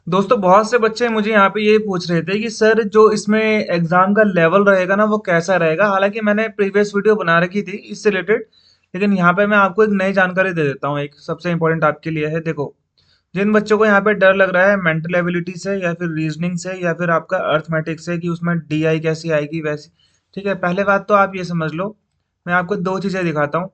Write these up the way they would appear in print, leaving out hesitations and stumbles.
दोस्तों बहुत से बच्चे मुझे यहाँ पे ये पूछ रहे थे कि सर जो इसमें एग्जाम का लेवल रहेगा ना वो कैसा रहेगा। हालांकि मैंने प्रीवियस वीडियो बना रखी थी इससे रिलेटेड, लेकिन यहाँ पे मैं आपको एक नई जानकारी दे देता हूँ। एक सबसे इम्पोर्टेंट आपके लिए है। देखो, जिन बच्चों को यहाँ पे डर लग रहा है मेंटल एबिलिटी से या फिर रीजनिंग से या फिर आपका अर्थमेटिक्स से कि उसमें डीआई कैसी आएगी वैसी, ठीक है, पहले बात तो आप ये समझ लो। मैं आपको दो चीजें दिखाता हूँ।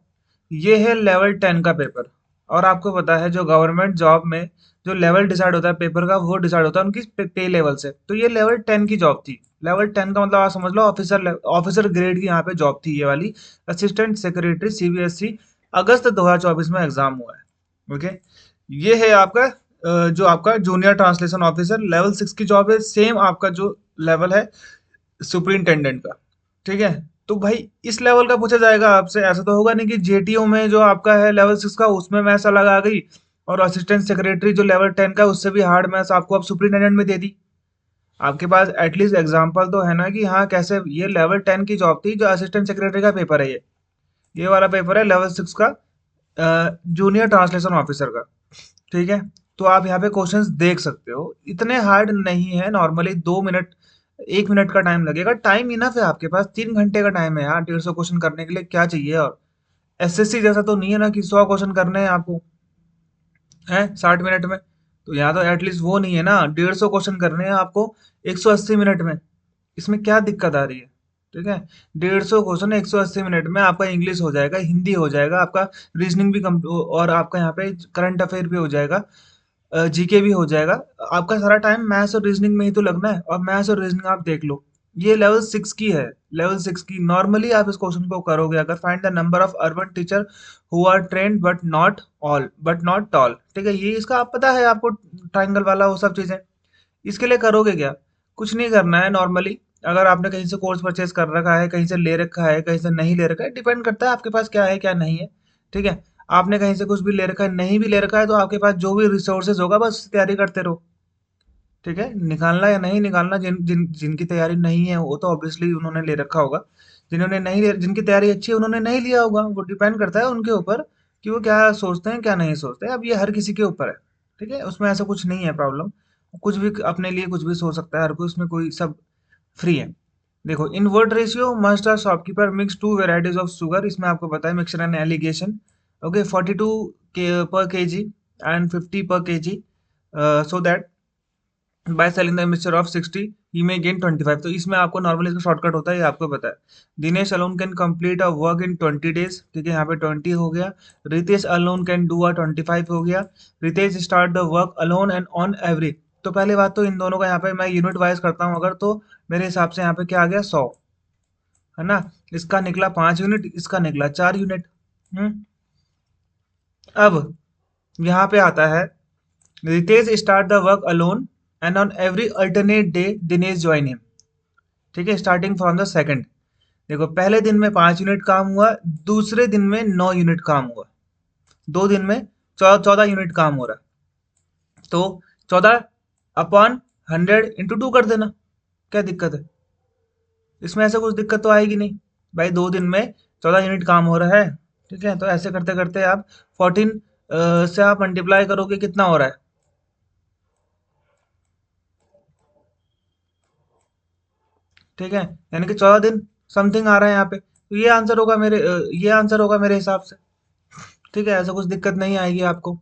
ये है लेवल 10 का पेपर। और आपको पता है जो गवर्नमेंट जॉब में जो लेवल डिसाइड होता है पेपर का, वो डिसाइड होता है उनकी पे लेवल से। तो ये लेवल 10 की जॉब थी। लेवल 10 का मतलब आप समझ लो ऑफिसर ऑफिसर ग्रेड की यहाँ पे जॉब थी ये वाली। Assistant secretary CBSE. अगस्त 2024 में एग्जाम हुआ है। ओके। ये है आपका जो आपका जूनियर ट्रांसलेशन ऑफिसर लेवल 6 की जॉब है। सेम आपका जो लेवल है सुपरिंटेंडेंट का। ठीक है। तो भाई इस लेवल का पूछा जाएगा आपसे। ऐसा तो होगा नहीं कि जेटीओ में जो आपका है लेवल 6 का उसमें मैथ्स अलग आ गई, और असिस्टेंट सेक्रेटरी जो लेवल 10 का है उससे भी हार्ड मैथ्स आपको अब सुपरिंटेंडेंट में दे दी। आपके पास एटलीस्ट एग्जाम्पल तो है ना कि हाँ कैसे ये लेवल 10 की जॉब थी। जो असिस्टेंट सेक्रेटरी का पेपर है ये वाला पेपर है लेवल 6 का जूनियर ट्रांसलेशन ऑफिसर का। ठीक है। तो आप यहाँ पे क्वेश्चंस देख सकते हो, इतने हार्ड नहीं है। नॉर्मली 2 मिनट 1 मिनट का टाइम लगेगा। टाइम इनफ है आपके पास, 3 घंटे का टाइम है यार 150 क्वेश्चन करने के लिए। क्या चाहिए और? एसएससी जैसा तो नहीं है ना कि 100 क्वेश्चन करने हैं आपको है 60 मिनट में। तो यहाँ तो एटलीस्ट वो नहीं है ना, 150 क्वेश्चन करने हैं आपको 180 मिनट में। इसमें क्या दिक्कत आ रही है? ठीक है। 150 क्वेश्चन 180 मिनट में आपका इंग्लिश हो जाएगा, हिंदी हो जाएगा आपका, रीजनिंग भी कम, और आपका यहाँ पे करंट अफेयर भी हो जाएगा, जीके भी हो जाएगा। आपका सारा टाइम मैथ्स और रीजनिंग में ही तो लगना है। और मैथ्स और रीजनिंग आप देख लो, ये लेवल 6 की है। लेवल 6 की नॉर्मली आप इस क्वेश्चन को करोगे अगर, find the number of urban teacher who are trained but not tall. ठीक है, ये इसका आप पता है आपको, ट्राइंगल वाला वो सब चीजें। इसके लिए करोगे क्या? कुछ नहीं करना है नॉर्मली। अगर आपने कहीं से कोर्स परचेज कर रखा है, कहीं से ले रखा है, कहीं से नहीं ले रखा है, डिपेंड करता है आपके पास क्या है क्या नहीं है। ठीक है। आपने कहीं से कुछ भी ले रखा है, नहीं भी ले रखा है, तो आपके पास जो भी रिसोर्सेज होगा बस तैयारी करते रहो। ठीक है। निकालना या नहीं निकालना, जिनकी तैयारी नहीं है वो तो ऑब्वियसली उन्होंने ले रखा होगा। जिन्होंने नहीं ले जिनकी तैयारी अच्छी है उन्होंने नहीं लिया होगा। वो डिपेंड करता है उनके ऊपर कि वो क्या सोचते हैं क्या नहीं सोचते हैं। अब ये हर किसी के ऊपर है। ठीक है, उसमें ऐसा कुछ नहीं है प्रॉब्लम। कुछ भी अपने लिए कुछ भी सोच सकता है हर कोई, उसमें कोई सब फ्री है। देखो, in what ratio must are shopkeeper mix two varieties of sugar. इसमें आपको पता है मिक्सचर एंड एलिगेशन। ओके, 42 पर K ji and 50 per K G, so that by selling the mixture of 60 he may gain 25। तो इसमें आपको normally इसका shortcut होता है, ये आपको पता है। Dinesh alone can complete a work in 20 days. ठीक है, यहाँ पे 20 हो गया। Ritesh alone can do a 25 हो गया। Ritesh start the work alone and on every. तो पहली बात तो इन दोनों का यहाँ पे मैं यूनिट वाइज करता हूँ अगर, तो मेरे हिसाब से यहाँ पे क्या आ गया 100, है ना। इसका निकला 5 यूनिट, इसका निकला 4 यूनिट। हम्म। अब यहाँ पे आता है Ritesh start the work alone and on every alternate day Dinesh join him. ठीक है, स्टार्टिंग फ्रॉम द सेकंड। देखो, पहले दिन में 5 यूनिट काम हुआ, दूसरे दिन में 9 यूनिट काम हुआ, 2 दिन में 14 यूनिट काम हो रहा है। तो 14/100 × 2 कर देना। क्या दिक्कत है? इसमें ऐसा कुछ दिक्कत तो आएगी नहीं। भाई 2 दिन में 14 यूनिट काम हो रहा है। ठीक है, तो ऐसे करते करते आप 14 से आप मल्टीप्लाई करोगे, कितना हो रहा है? ठीक है, यानी कि 14 दिन समथिंग आ रहा है यहाँ पे। तो ये आंसर होगा ये आंसर होगा मेरे हिसाब से। ठीक है, ऐसा कुछ दिक्कत नहीं आएगी आपको।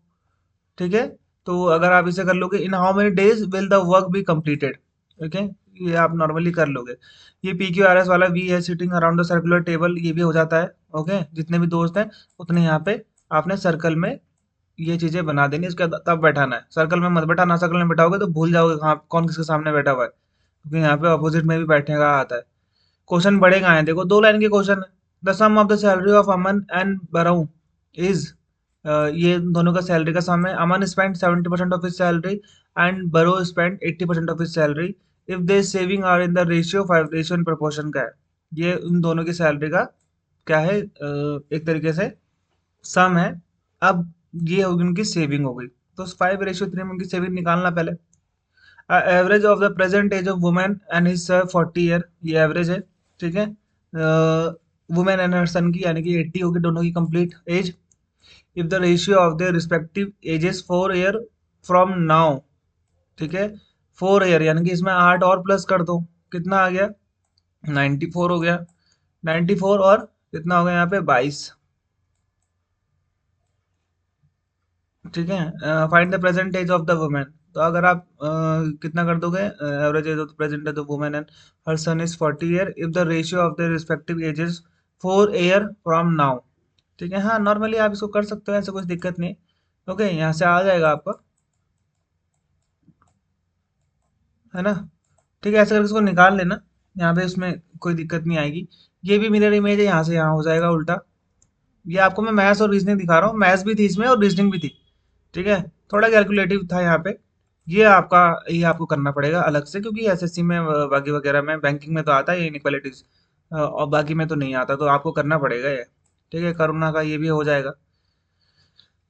ठीक है। तो अगर आप इसे कर लोगे, in how many days will the work be completed. Okay, ये आप नॉर्मली कर लोगे। ये पी क्यू आर एस वाला वी है sitting around the circular table, ये भी हो जाता है। ओके, जितने भी दोस्त हैं उतने यहाँ पे आपने सर्कल में ये चीजें बना देनी, इसके बाद तब बैठाना है। सर्कल में मत बैठाना, सर्कल में बैठाओगे तो भूल जाओगे कहाँ कौन किसके सामने बैठा हुआ है, क्योंकि यहाँ पे अपोजिट में भी बैठने का आता है। क्वेश्चन बड़े कहाँ हैं? देखो, 2 लाइन के क्वेश्चन है। The sum of the salary of Aman and Baru is, ये दोनों का सैलरी का सम है। Aman spend 70% of his salary and Baro spend 80% of his salary. If they saving are in the ratio 5, ratio in proportion का है। ये उन दोनों की सैलरी का क्या है, एक तरीके से सम है। अब ये होगी उनकी सेविंग हो गई। तो 5:3 में उनकी सेविंग निकालना पहले। Average of the present age of women and his 40 year, ये एवरेज है। ठीक है। वुमेन एंड हर सन की यानी कि 80 होगी दोनों की complete age. If the ratio of the respective ages 4 year from now. ठीक है। 4 ईयर यानी कि इसमें 8 और प्लस कर दो, कितना आ गया? 94 हो गया। 94 और कितना हो गया यहाँ पे? 22। ठीक है। Find the present age of the women. तो अगर आप कितना कर दोगे? Average age of the present age of women and her son is 40 year if the ratio of the respective ages 4 year from now. ठीक है, हाँ नॉर्मली आप इसको कर सकते हो, ऐसा कुछ दिक्कत नहीं। ओके, यहाँ से आ जाएगा आपका, है ना? ठीक है, ऐसे करके इसको निकाल लेना। यहाँ पे उसमें कोई दिक्कत नहीं आएगी। ये भी मिरर इमेज है, यहाँ से यहाँ हो जाएगा उल्टा। ये आपको मैं मैथ्स और रीजनिंग दिखा रहा हूँ, मैथ्स भी थी इसमें और रीजनिंग भी थी। ठीक है, थोड़ा कैलकुलेटिव था यहाँ पे। ये आपको करना पड़ेगा अलग से, क्योंकि एसएससी में बाकी वगैरह में बैंकिंग में तो आता है ये इनक्वालिटीज, और बाकी में तो नहीं आता, तो आपको करना पड़ेगा ये। ठीक है, करुणा का ये भी हो जाएगा।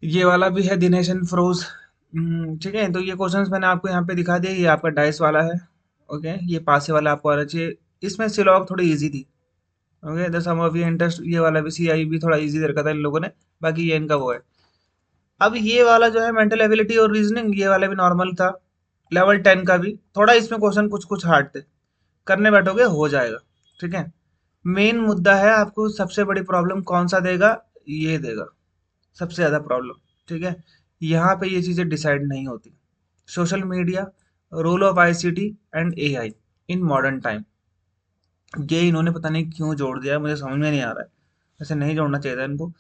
ये वाला भी है दिनेश एंड फरोज। ठीक है, तो ये क्वेश्चंस मैंने आपको यहाँ पे दिखा दिया, ये आपका डाइस वाला है। ओके, ये पासे वाला आपको आना चाहिए। इसमें सिलॉग थोड़ी इजी थी। ओके, द सम ऑफ ये इंटरेस्ट, ये वाला भी सीआई भी थोड़ा इजी दे रखा था इन लोगों ने। बाकी ये इनका वो है। अब ये वाला जो है मेंटल एबिलिटी और रीजनिंग, ये वाला भी नॉर्मल था। लेवल 10 का भी थोड़ा इसमें क्वेश्चन कुछ कुछ हार्ड थे, करने बैठोगे हो जाएगा। ठीक है, मेन मुद्दा है आपको सबसे बड़ी प्रॉब्लम कौन सा देगा? ये देगा सबसे ज्यादा प्रॉब्लम। ठीक है, यहाँ पे ये चीजें डिसाइड नहीं होती। Social media, role of ICT and AI in modern time, ये इन्होंने पता नहीं क्यों जोड़ दिया है, मुझे समझ में नहीं आ रहा है। ऐसे नहीं जोड़ना चाहिए था इनको।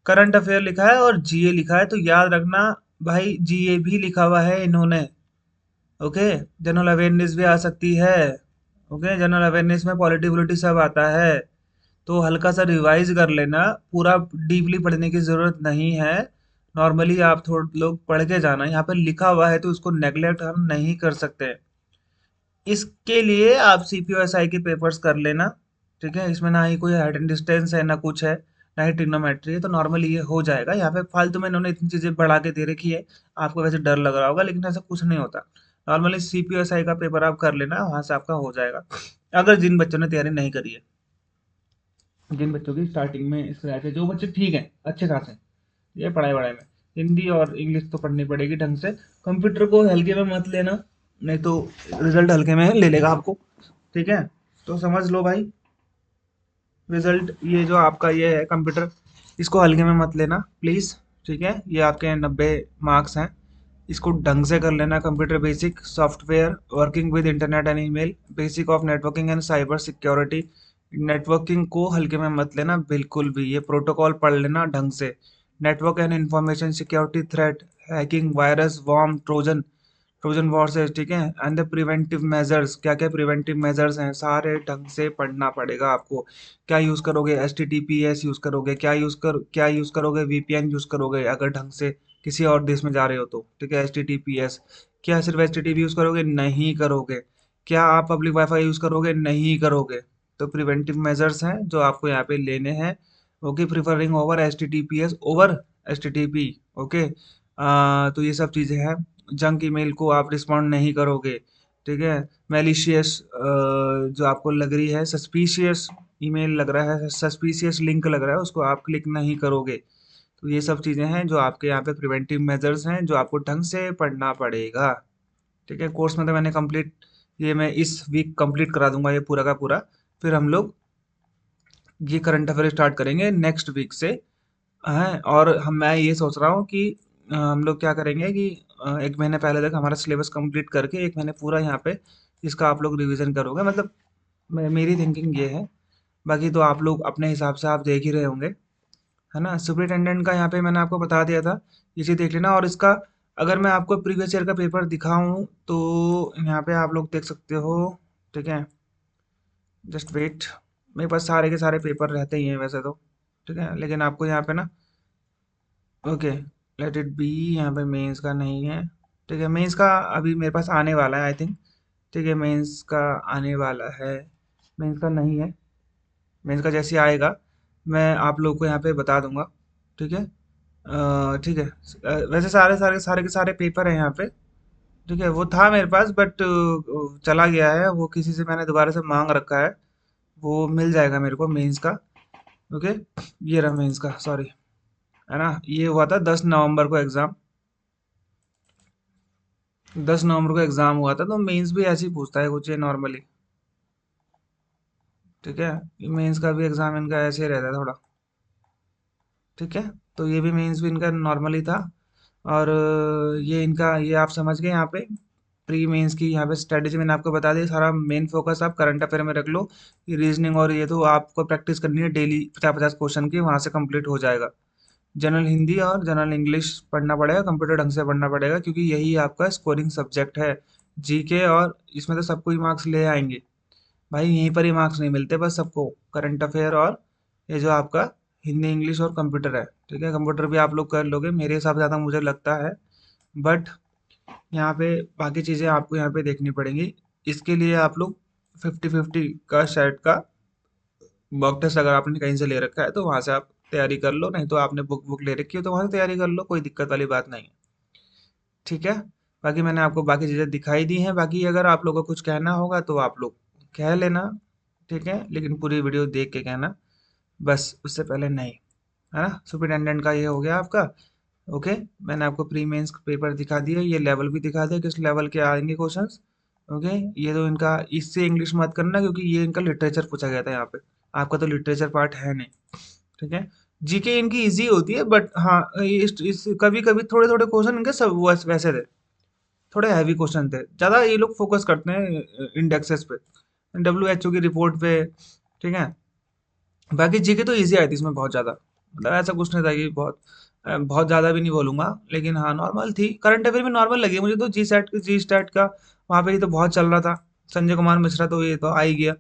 करंट अफेयर लिखा है और जीए लिखा है, तो याद रखना भाई, जीए भी लिखा हुआ है इन्होंने। ओके, जनरल अवेयरनेस भी आ सकती है। ओके, जनरल अवेयरनेस में पॉलिटी वोलिटी सब आता है, तो हल्का सा रिवाइज कर लेना। पूरा डीपली पढ़ने की जरूरत नहीं है। नॉर्मली आप थोड़ा लोग पढ़ के जाना, यहाँ पे लिखा हुआ है तो उसको नेग्लेक्ट हम नहीं कर सकते। इसके लिए आप सीपीओएसआई के पेपर्स कर लेना। ठीक है, इसमें ना ही कोई हाइट एंड डिस्टेंस है, ना कुछ है, ना ही ट्रिग्नोमेट्री है, तो नॉर्मली ये हो जाएगा। यहाँ पे फालतू में इन्होंने इतनी चीजें बढ़ा के दे रखी है, आपको वैसे डर लग रहा होगा, लेकिन ऐसा कुछ नहीं होता। नॉर्मली सीपीओएसआई का पेपर आप कर लेना, वहां से आपका हो जाएगा। अगर जिन बच्चों ने तैयारी नहीं करी है, जिन बच्चों की स्टार्टिंग में स्क्रैच है, जो बच्चे ठीक हैं, अच्छे खासे हैं, ये पढ़ाई वढ़ाई में हिंदी और इंग्लिश तो पढ़नी पड़ेगी ढंग से। कंप्यूटर को हल्के में मत लेना, नहीं तो रिजल्ट हल्के में ले लेगा आपको। ठीक है, तो समझ लो भाई, रिजल्ट ये जो आपका ये है कंप्यूटर, इसको हल्के में मत लेना प्लीज़। ठीक है, ये आपके 90 मार्क्स हैं, इसको ढंग से कर लेना। Computer basic, software, working with internet and email, basic of networking and cyber security. Networking को हल्के में मत लेना बिल्कुल भी, ये प्रोटोकॉल पढ़ लेना ढंग से। Network and information security, threat, hacking, virus, worm, Trojan, Trojan horses. ठीक है, एंड द प्रिवेंटिव मेजर्स, क्या क्या प्रिवेंटिव मेजर्स हैं सारे ढंग से पढ़ना पड़ेगा आपको। क्या यूज़ करोगे? एचटीटीपीएस यूज़ करोगे? क्या यूज़ करोगे? वीपीएन यूज़ करोगे अगर ढंग से किसी और देश में जा रहे हो तो। ठीक है, एचटीटीपीएस। क्या सिर्फ एचटीटीपी यूज़ करोगे? नहीं करोगे। क्या आप पब्लिक वाईफाई यूज़ करोगे? नहीं करोगे। तो प्रिवेंटिव मेजर्स हैं जो आपको यहाँ पे लेने हैं। Okay, preferring over HTTPS over HTTP. Okay, तो ये सब चीज़ें हैं। जंक ईमेल को आप रिस्पॉन्ड नहीं करोगे। ठीक है, मैलिशियस जो आपको लग रही है, सस्पिशियस ईमेल लग रहा है, सस्पिशियस लिंक लग रहा है, उसको आप क्लिक नहीं करोगे। तो ये सब चीज़ें हैं जो आपके यहाँ पे प्रिवेंटिव मेजर्स हैं, जो आपको ढंग से पढ़ना पड़ेगा। ठीक है, कोर्स में तो मैंने कंप्लीट, ये मैं इस वीक कंप्लीट करा दूंगा ये पूरा का पूरा। फिर हम लोग ये करंट अफेयर स्टार्ट करेंगे नेक्स्ट वीक से। हैं, और मैं ये सोच रहा हूँ कि हम लोग क्या करेंगे कि 1 महीने पहले तक हमारा सिलेबस कंप्लीट करके 1 महीने पूरा यहाँ पे इसका आप लोग रिवीजन करोगे, मतलब मेरी थिंकिंग ये है। बाकी तो आप लोग अपने हिसाब से आप देख ही रहे होंगे, है ना? सुपरिटेंडेंट का यहाँ पे मैंने आपको बता दिया था, ये चीज़ देख लेना। और इसका अगर मैं आपको प्रीवियस ईयर का पेपर दिखाऊं तो यहाँ पे आप लोग देख सकते हो। ठीक है, जस्ट वेट, मेरे पास सारे के सारे पेपर रहते ही हैं वैसे तो। ठीक है, लेकिन आपको यहाँ पे ना, ओके, लेट इट बी, यहाँ पे मेंस का नहीं है। ठीक है, मेंस का अभी मेरे पास आने वाला है आई थिंक। ठीक है, मेंस का आने वाला है, मेंस का नहीं है। मेंस का जैसे आएगा मैं आप लोग को यहाँ पे बता दूंगा। ठीक है, ठीक है। वैसे सारे सारे सारे के सारे पेपर हैं यहाँ पे। ठीक है, वो था मेरे पास बट चला गया है, वो किसी से मैंने दोबारा से मांग रखा है। वो मिल जाएगा मेरे को मेंस का। ओके, ये रहा मेंस का, सॉरी, है ना? ये हुआ था 10 नवंबर को एग्ज़ाम। 10 नवंबर को एग्जाम हुआ था, तो मेंस भी ऐसे ही पूछता है कुछ ये नॉर्मली। ठीक है, मेंस का भी एग्जाम इनका ऐसे ही रहता है थोड़ा। ठीक है, तो ये भी मेंस भी इनका नॉर्मली था। और ये इनका ये आप समझ गए यहाँ पे प्री मेंस की यहाँ पे स्ट्रेटेजी मैंने आपको बता दी। सारा मेन फोकस आप करंट अफेयर में रख लो। ये रीजनिंग और ये तो आपको प्रैक्टिस करनी है डेली 50-50 क्वेश्चन की, वहां से कंप्लीट हो जाएगा। जनरल हिंदी और जनरल इंग्लिश पढ़ना पड़ेगा, कंप्यूटर ढंग से पढ़ना पड़ेगा, क्योंकि यही आपका स्कोरिंग सब्जेक्ट है। जीके और इसमें तो सबको ही मार्क्स ले आएंगे भाई, यहीं पर ही मार्क्स नहीं मिलते बस सबको। करंट अफेयर और ये जो आपका हिंदी इंग्लिश और कंप्यूटर है। ठीक है, कंप्यूटर भी आप लोग कर लोगे मेरे हिसाब से, ज़्यादा मुझे लगता है। बट यहाँ पे बाकी चीज़ें आपको यहाँ पे देखनी पड़ेंगी। इसके लिए आप लोग 50-50 का सेट का मॉक टेस्ट अगर आपने कहीं से ले रखा है तो वहाँ से आप तैयारी कर लो, नहीं तो आपने बुक बुक ले रखी है तो वहाँ से तैयारी कर लो, कोई दिक्कत वाली बात नहीं है। ठीक है, बाकी मैंने आपको बाकी चीज़ें दिखाई दी हैं। बाकी अगर आप लोगों को कुछ कहना होगा तो आप लोग कह लेना। ठीक है, लेकिन पूरी वीडियो देख के कहना, बस उससे पहले नहीं। है ना, सुपरिटेंडेंट का ये हो गया आपका। ओके, मैंने आपको प्री मेंस पेपर दिखा दिया, ये लेवल भी दिखा दिया किस लेवल के आएंगे क्वेश्चंस। ओके, ये तो इनका इससे इंग्लिश मत करना, क्योंकि ये इनका लिटरेचर पूछा गया था यहाँ पे। आपका तो लिटरेचर पार्ट है नहीं। ठीक है, जीके इनकी इजी होती है, बट हाँ इस कभी कभी थोड़े थोड़े क्वेश्चन इनके सब वैसे थे, थोड़े हैवी क्वेश्चन थे। ज़्यादा ये लोग फोकस करते हैं इंडेक्सेस पे, WHO की रिपोर्ट पे। ठीक है, बाकी जीके तो इजी आई थी इसमें बहुत ज़्यादा, मतलब ऐसा कुछ नहीं था कि बहुत बहुत ज़्यादा भी नहीं बोलूँगा, लेकिन हाँ नॉर्मल थी। करंट अफेयर भी नॉर्मल लगी मुझे तो, जी स्टैट का वहाँ पे ही तो बहुत चल रहा था। संजय कुमार मिश्रा तो ये तो आ ही गया।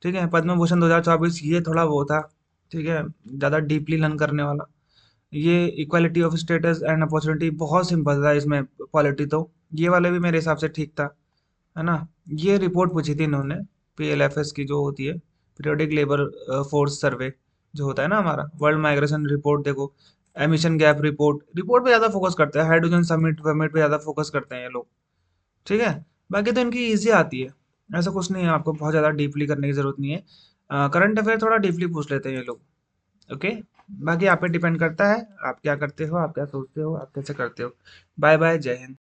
ठीक है, पद्म भूषण 2024 ये थोड़ा वो था। ठीक है, ज़्यादा डीपली लर्न करने वाला। ये equality of status and opportunity बहुत सिंपल था इसमें। पॉलिटी तो ये वाले भी मेरे हिसाब से ठीक था। है ना, ये रिपोर्ट पूछी थी इन्होंने, PLFS की जो होती है, पीरियोडिक लेबर फोर्स सर्वे जो होता है ना हमारा, वर्ल्ड माइग्रेशन रिपोर्ट देखो, एमिशन गैप रिपोर्ट, रिपोर्ट पे ज़्यादा फोकस करते हैं, हाइड्रोजन समिट वमिट पे ज़्यादा फोकस करते हैं ये लोग। ठीक है, बाकी तो इनकी ईजी आती है, ऐसा कुछ नहीं है, आपको बहुत ज़्यादा डीपली करने की ज़रूरत नहीं है। करंट अफेयर थोड़ा डीपली पूछ लेते हैं ये लोग। ओके, बाकी आप पे डिपेंड करता है, आप क्या करते हो, आप क्या सोचते हो, आप कैसे करते हो। बाय बाय, जय हिंद।